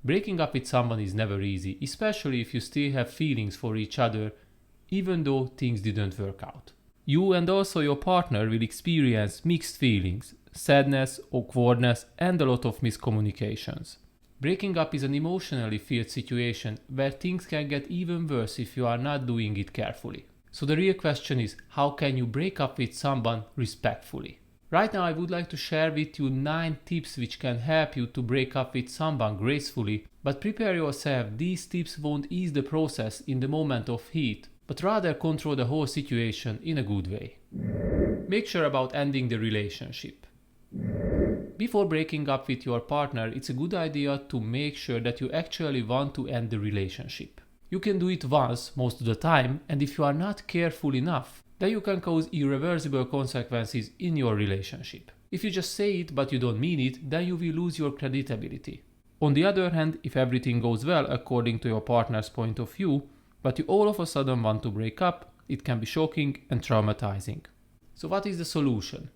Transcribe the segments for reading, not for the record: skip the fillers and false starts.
Breaking up with someone is never easy, especially if you still have feelings for each other, even though things didn't work out. You and also your partner will experience mixed feelings, sadness, awkwardness, and a lot of miscommunications. Breaking up is an emotionally filled situation where things can get even worse if you are not doing it carefully. So the real question is, how can you break up with someone respectfully? Right now I would like to share with you 9 tips which can help you to break up with someone gracefully, but prepare yourself, these tips won't ease the process in the moment of heat, but rather control the whole situation in a good way. Make sure about ending the relationship. Before breaking up with your partner, it's a good idea to make sure that you actually want to end the relationship. You can do it once, most of the time, and if you are not careful enough, then you can cause irreversible consequences in your relationship. If you just say it but you don't mean it, then you will lose your credibility. On the other hand, if everything goes well according to your partner's point of view, but you all of a sudden want to break up, it can be shocking and traumatizing. So what is the solution?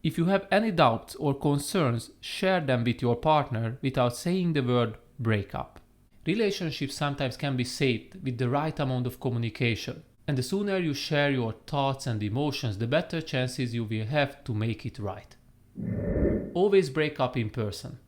If you have any doubts or concerns, share them with your partner without saying the word breakup. Relationships sometimes can be saved with the right amount of communication, and the sooner you share your thoughts and emotions, the better chances you will have to make it right. Always break up in person.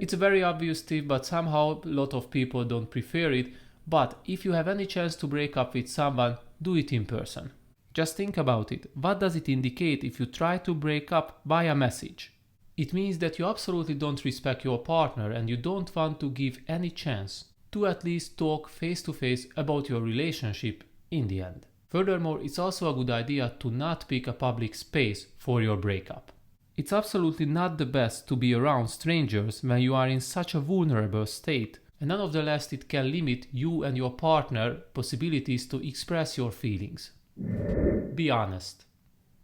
It's a very obvious tip, but somehow a lot of people don't prefer it, but if you have any chance to break up with someone, do it in person. Just think about it. What does it indicate if you try to break up by a message? It means that you absolutely don't respect your partner and you don't want to give any chance to at least talk face to face about your relationship in the end. Furthermore, it's also a good idea to not pick a public space for your breakup. It's absolutely not the best to be around strangers when you are in such a vulnerable state, and nonetheless it can limit you and your partner possibilities to express your feelings. Be honest.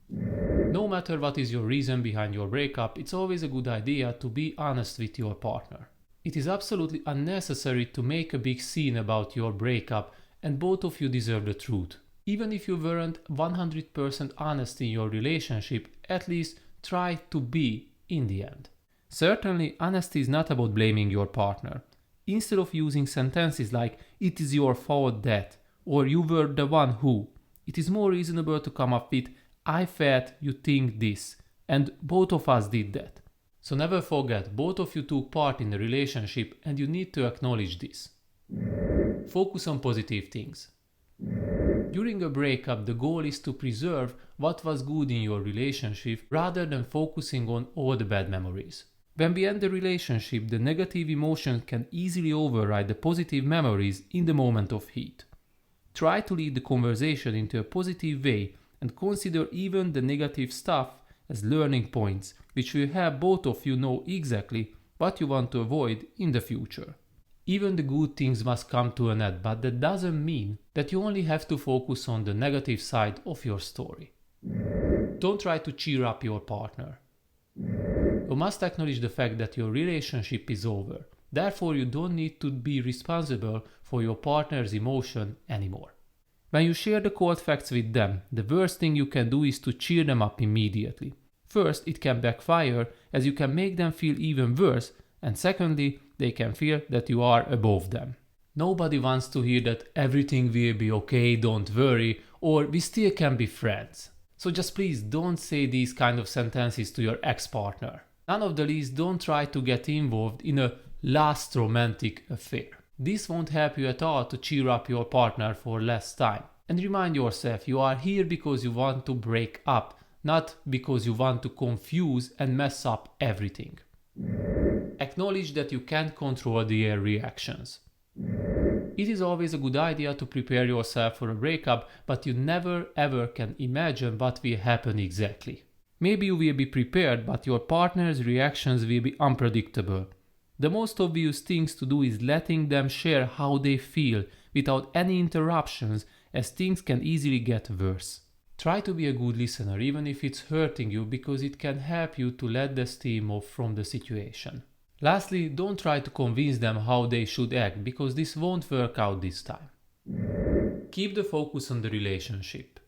No matter what is your reason behind your breakup, it's always a good idea to be honest with your partner. It is absolutely unnecessary to make a big scene about your breakup, and both of you deserve the truth. Even if you weren't 100% honest in your relationship, at least try to be in the end. Certainly, honesty is not about blaming your partner. Instead of using sentences like, "it is your fault that," or "you were the one who," it is more reasonable to come up with, "I felt you think this, and both of us did that." So never forget, both of you took part in the relationship and you need to acknowledge this. Focus on positive things. During a breakup, the goal is to preserve what was good in your relationship rather than focusing on all the bad memories. When we end the relationship, the negative emotions can easily override the positive memories in the moment of heat. Try to lead the conversation into a positive way and consider even the negative stuff as learning points, which will help both of you know exactly what you want to avoid in the future. Even the good things must come to an end, but that doesn't mean that you only have to focus on the negative side of your story. Don't try to cheer up your partner. You must acknowledge the fact that your relationship is over. Therefore, you don't need to be responsible for your partner's emotion anymore. When you share the cold facts with them, the worst thing you can do is to cheer them up immediately. First, it can backfire as you can make them feel even worse, and secondly, they can feel that you are above them. Nobody wants to hear that everything will be okay, don't worry, or we still can be friends. So just please don't say these kind of sentences to your ex-partner. None of the least, don't try to get involved in a last romantic affair. This won't help you at all to cheer up your partner for less time. And remind yourself, you are here because you want to break up, not because you want to confuse and mess up everything. Acknowledge that you can't control their reactions. It is always a good idea to prepare yourself for a breakup, but you never ever can imagine what will happen exactly. Maybe you will be prepared, but your partner's reactions will be unpredictable. The most obvious things to do is letting them share how they feel without any interruptions, as things can easily get worse. Try to be a good listener even if it's hurting you, because it can help you to let the steam off from the situation. Lastly, don't try to convince them how they should act, because this won't work out this time. Keep the focus on the relationship.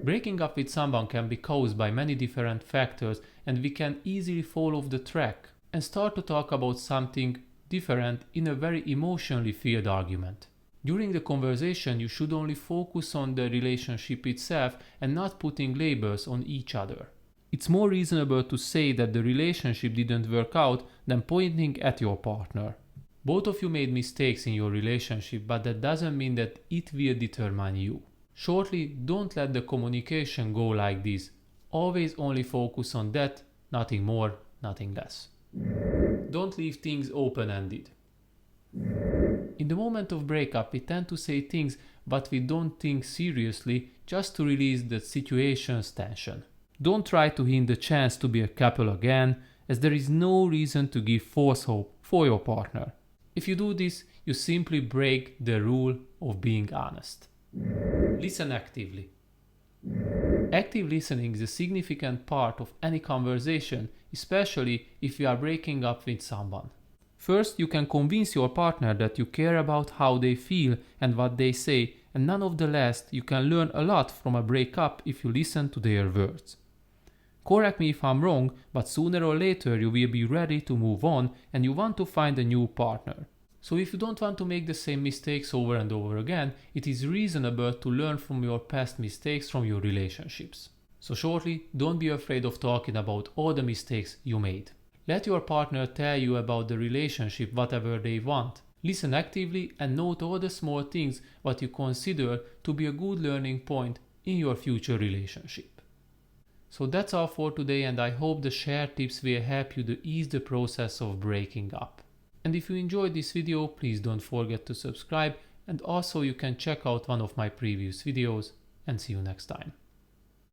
Breaking up with someone can be caused by many different factors, and we can easily fall off the track and start to talk about something different in a very emotionally filled argument. During the conversation, you should only focus on the relationship itself and not putting labels on each other. It's more reasonable to say that the relationship didn't work out than pointing at your partner. Both of you made mistakes in your relationship, but that doesn't mean that it will determine you. Shortly, don't let the communication go like this. Always only focus on that, nothing more, nothing less. Don't leave things open-ended. In the moment of breakup, we tend to say things but we don't think seriously just to release the situation's tension. Don't try to hint the chance to be a couple again, as there is no reason to give false hope for your partner. If you do this, you simply break the rule of being honest. Listen actively. Active listening is a significant part of any conversation, especially if you are breaking up with someone. First, you can convince your partner that you care about how they feel and what they say, and nonetheless, you can learn a lot from a breakup if you listen to their words. Correct me if I'm wrong, but sooner or later you will be ready to move on and you want to find a new partner. So if you don't want to make the same mistakes over and over again, it is reasonable to learn from your past mistakes from your relationships. So shortly, don't be afraid of talking about all the mistakes you made. Let your partner tell you about the relationship whatever they want. Listen actively and note all the small things what you consider to be a good learning point in your future relationship. So that's all for today, and I hope the shared tips will help you to ease the process of breaking up. And if you enjoyed this video, please don't forget to subscribe, and also you can check out one of my previous videos, and see you next time.